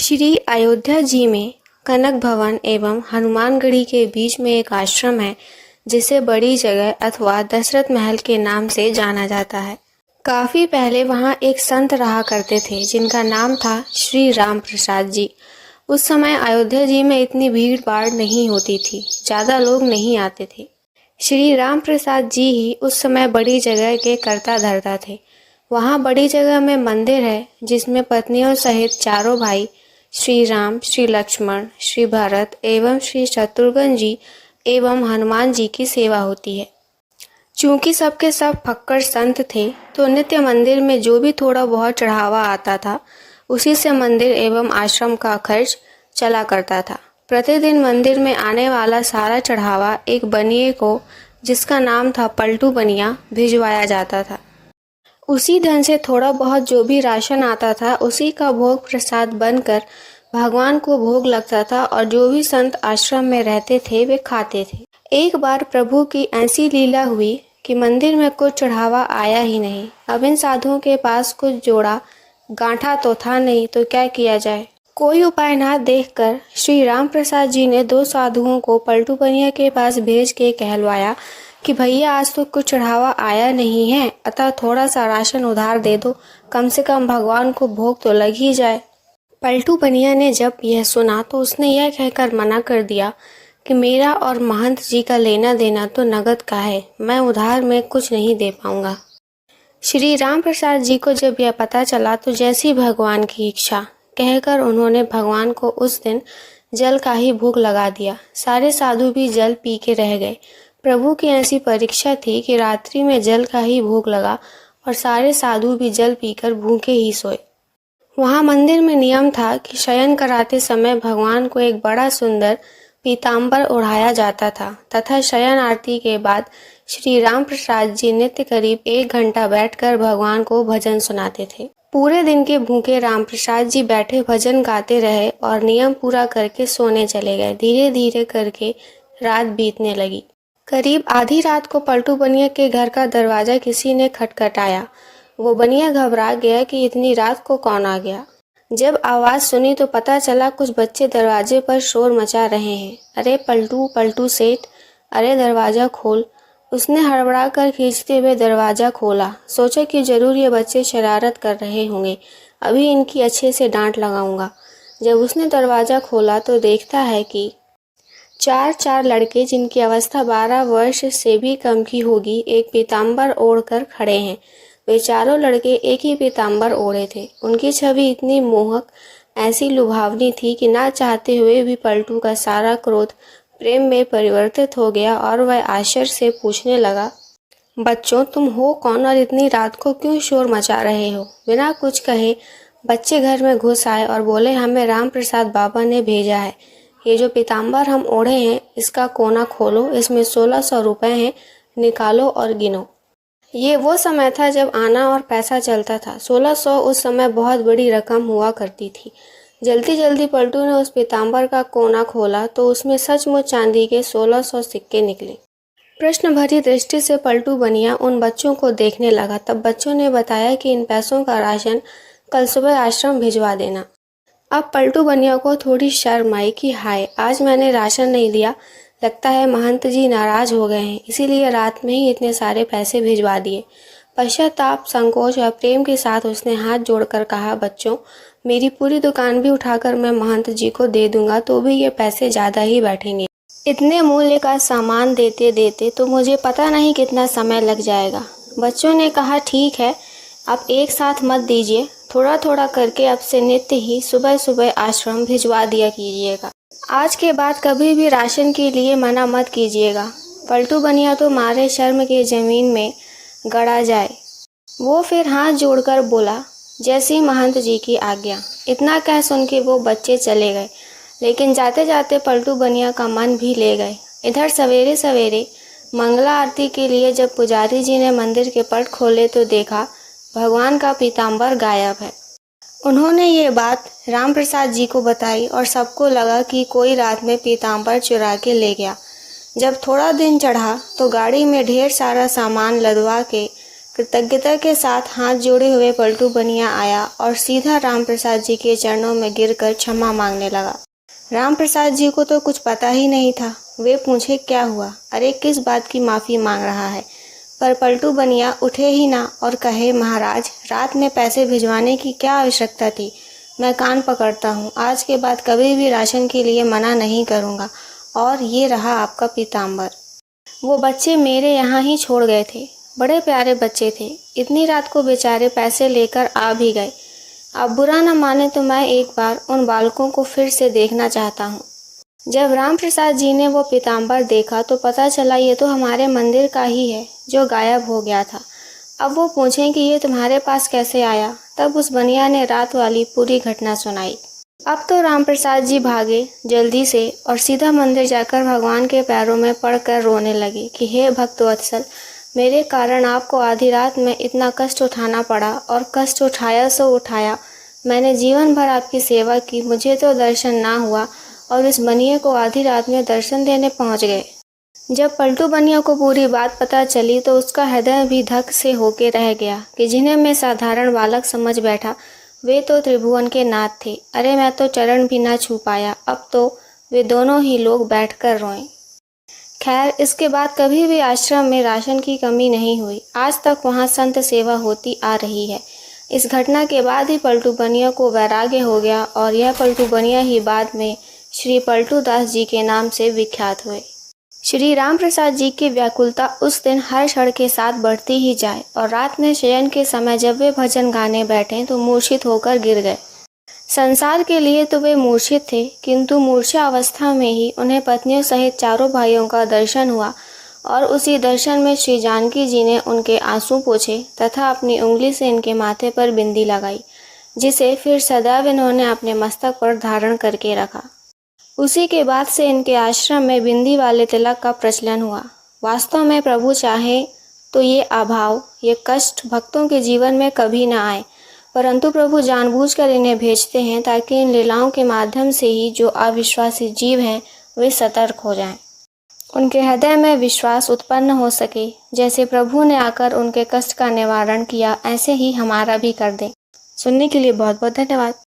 श्री अयोध्या जी में कनक भवन एवं हनुमानगढ़ी के बीच में एक आश्रम है जिसे बड़ी जगह अथवा दशरथ महल के नाम से जाना जाता है। काफी पहले वहाँ एक संत रहा करते थे जिनका नाम था श्री राम प्रसाद जी। उस समय अयोध्या जी में इतनी भीड़ भाड़ नहीं होती थी, ज्यादा लोग नहीं आते थे। श्री राम प्रसाद जी ही उस समय बड़ी जगह के कर्ता धर्ता थे। वहाँ बड़ी जगह में मंदिर है जिसमें पत्नियों सहित चारों भाई श्री राम, श्री लक्ष्मण, श्री भरत एवं श्री शत्रुघ्न जी एवं हनुमान जी की सेवा होती है। चूंकि सबके सब फक्कड़ संत थे तो नित्य मंदिर में जो भी थोड़ा बहुत चढ़ावा आता था उसी से मंदिर एवं आश्रम का खर्च चला करता था। प्रतिदिन मंदिर में आने वाला सारा चढ़ावा एक बनिए को, जिसका नाम था पलटू बनिया, भिजवाया जाता था। उसी धन से थोड़ा बहुत जो भी राशन आता था उसी का भोग प्रसाद बनकर भगवान को भोग लगता था और जो भी संत आश्रम में रहते थे वे खाते थे। एक बार प्रभु की ऐसी लीला हुई कि मंदिर में कुछ चढ़ावा आया ही नहीं। अब इन साधुओं के पास कुछ जोड़ा गांठा तो था नहीं, तो क्या किया जाए। कोई उपाय ना देखकर श्री राम प्रसाद जी ने दो साधुओं को पलटू बनिया के पास भेज के कहलवाया कि भैया आज तो कुछ चढ़ावा आया नहीं है, अतः थोड़ा सा राशन उधार दे दो, कम से कम भगवान को भोग तो लग ही जाए। पलटू बनिया ने जब यह सुना तो उसने यह कहकर मना कर दिया कि मेरा और महंत जी का लेना देना तो नगद का है, मैं उधार में कुछ नहीं दे पाऊंगा। श्री राम प्रसाद जी को जब यह पता चला तो जैसी भगवान की इच्छा कहकर उन्होंने भगवान को उस दिन जल का ही भोग लगा दिया। सारे साधु भी जल पी के रह गए। प्रभु की ऐसी परीक्षा थी कि रात्रि में जल का ही भोग लगा और सारे साधु भी जल पीकर भूखे ही सोए। वहाँ मंदिर में नियम था कि शयन कराते समय भगवान को एक बड़ा सुंदर पीताम्बर ओढ़ाया जाता था तथा शयन आरती के बाद श्री राम प्रसाद जी नित्य करीब 1 घंटा बैठकर भगवान को भजन सुनाते थे। पूरे दिन के भूखे राम प्रसाद जी बैठे भजन गाते रहे और नियम पूरा करके सोने चले गए। धीरे धीरे करके रात बीतने लगी। करीब आधी रात को पलटू बनिया के घर का दरवाजा किसी ने खटखटाया। वो बनिया घबरा गया कि इतनी रात को कौन आ गया। जब आवाज सुनी तो पता चला कुछ बच्चे दरवाजे पर शोर मचा रहे हैं। अरे पलटू, पलटू सेठ, अरे दरवाजा खोल। उसने हड़बड़ा कर खींचते हुए दरवाजा खोला। सोचा कि जरूर ये बच्चे शरारत कर रहे होंगे, अभी इनकी अच्छे से डांट लगाऊंगा। जब उसने दरवाजा खोला तो देखता है कि चार लड़के जिनकी अवस्था 12 वर्ष से भी कम की होगी एक पीताम्बर ओढ़कर खड़े हैं। वे चारों लड़के एक ही पीताम्बर ओढ़े थे। उनकी छवि इतनी मोहक, ऐसी लुभावनी थी कि ना चाहते हुए भी पलटू का सारा क्रोध प्रेम में परिवर्तित हो गया और वह आश्चर्य से पूछने लगा, बच्चों तुम हो कौन और इतनी रात को क्यों शोर मचा रहे हो। बिना कुछ कहे बच्चे घर में घुस आए और बोले, हमें राम प्रसाद बाबा ने भेजा है। ये जो पीताम्बर हम ओढ़े हैं इसका कोना खोलो, इसमें 1600 रुपए हैं, निकालो और गिनो। ये वो समय था जब आना और पैसा चलता था। 1600 उस समय बहुत बड़ी रकम हुआ करती थी। जल्दी जल्दी पलटू ने उस पीताम्बर का कोना खोला तो उसमें सचमुच चांदी के 1600 सिक्के निकले। प्रश्न भरी दृष्टि से पलटू बनिया उन बच्चों को देखने लगा। तब बच्चों ने बताया कि इन पैसों का राशन कल सुबह आश्रम भिजवा देना। अब पलटू बनिया को थोड़ी शर्म आई कि हाय, आज मैंने राशन नहीं दिया, लगता है महंत जी नाराज हो गए हैं, इसीलिए रात में ही इतने सारे पैसे भिजवा दिए। पश्चाताप, संकोच और प्रेम के साथ उसने हाथ जोड़कर कहा, बच्चों मेरी पूरी दुकान भी उठाकर मैं महंत जी को दे दूंगा तो भी ये पैसे ज्यादा ही बैठेंगे। इतने मूल्य का सामान देते देते तो मुझे पता नहीं कितना समय लग जाएगा। बच्चों ने कहा, ठीक है, आप एक साथ मत दीजिए, थोड़ा थोड़ा करके अब से नित्य ही सुबह सुबह आश्रम भिजवा दिया कीजिएगा। आज के बाद कभी भी राशन के लिए मना मत कीजिएगा। पलटू बनिया तो मारे शर्म के जमीन में गड़ा जाए। वो फिर हाथ जोड़कर बोला, जैसी महंत जी की आज्ञा। इतना कह सुन के वो बच्चे चले गए, लेकिन जाते जाते पलटू बनिया का मन भी ले गए। इधर सवेरे सवेरे मंगला आरती के लिए जब पुजारी जी ने मंदिर के पट खोले तो देखा भगवान का पीताम्बर गायब है। उन्होंने ये बात राम प्रसाद जी को बताई और सबको लगा कि कोई रात में पीताम्बर चुरा के ले गया। जब थोड़ा दिन चढ़ा तो गाड़ी में ढेर सारा सामान लदवा के कृतज्ञता के साथ हाथ जोड़े हुए पलटू बनिया आया और सीधा राम प्रसाद जी के चरणों में गिरकर क्षमा मांगने लगा। राम प्रसाद जी को तो कुछ पता ही नहीं था। वे पूछे, क्या हुआ? अरे किस बात की माफ़ी मांग रहा है? पर पलटू बनिया उठे ही ना और कहे, महाराज, रात में पैसे भिजवाने की क्या आवश्यकता थी? मैं कान पकड़ता हूँ, आज के बाद कभी भी राशन के लिए मना नहीं करूँगा। और ये रहा आपका पीताम्बर। वो बच्चे मेरे यहाँ ही छोड़ गए थे, बड़े प्यारे बच्चे थे। इतनी रात को बेचारे पैसे लेकर आ भी गए। अब बुरा न माने तो मैं एक बार उन बालकों को फिर से देखना चाहता हूँ। जब राम प्रसाद जी ने वो पीताम्बर देखा तो पता चला ये तो हमारे मंदिर का ही है जो गायब हो गया था। अब वो पूछें कि ये तुम्हारे पास कैसे आया? तब उस बनिया ने रात वाली पूरी घटना सुनाई। अब तो राम प्रसाद जी भागे जल्दी से और सीधा मंदिर जाकर भगवान के पैरों में पड़कर रोने लगे कि हे भक्तवत्सल, मेरे कारण आपको आधी रात में इतना कष्ट उठाना पड़ा और कष्ट उठाया सो उठाया। मैंने जीवन भर आपकी सेवा की, मुझे तो दर्शन ना हुआ और इस बनिए को आधी रात में दर्शन देने पहुंच गए। जब पलटू बनिया को पूरी बात पता चली तो उसका हृदय भी धक से होके रह गया कि जिन्हें मैं साधारण बालक समझ बैठा वे तो त्रिभुवन के नाथ थे। अरे मैं तो चरण भी ना छू पाया। अब तो वे दोनों ही लोग बैठकर रोएं। खैर, इसके बाद कभी भी आश्रम में राशन की कमी नहीं हुई। आज तक वहाँ संत सेवा होती आ रही है। इस घटना के बाद ही पलटू बनिया को वैराग्य हो गया और यह पलटू बनिया ही बाद में श्री पलटू दास जी के नाम से विख्यात हुए। श्री राम प्रसाद जी की व्याकुलता उस दिन हर क्षण के साथ बढ़ती ही जाए और रात में शयन के समय जब वे भजन गाने बैठे तो मूर्छित होकर गिर गए। संसार के लिए तो वे मूर्छित थे, किंतु मूर्छा अवस्था में ही उन्हें पत्नियों सहित चारों भाइयों का दर्शन हुआ और उसी दर्शन में श्री जानकी जी ने उनके आंसू पोंछे तथा अपनी उंगली से इनके माथे पर बिंदी लगाई, जिसे फिर सदैव इन्होंने अपने मस्तक पर धारण करके रखा। उसी के बाद से इनके आश्रम में बिंदी वाले तिलक का प्रचलन हुआ। वास्तव में प्रभु चाहे तो ये अभाव, ये कष्ट भक्तों के जीवन में कभी न आए, परंतु प्रभु जानबूझकर इन्हें भेजते हैं ताकि इन लीलाओं के माध्यम से ही जो अविश्वासी जीव हैं वे सतर्क हो जाएं। उनके हृदय में विश्वास उत्पन्न हो सके। जैसे प्रभु ने आकर उनके कष्ट का निवारण किया, ऐसे ही हमारा भी कर दें। सुनने के लिए बहुत बहुत धन्यवाद।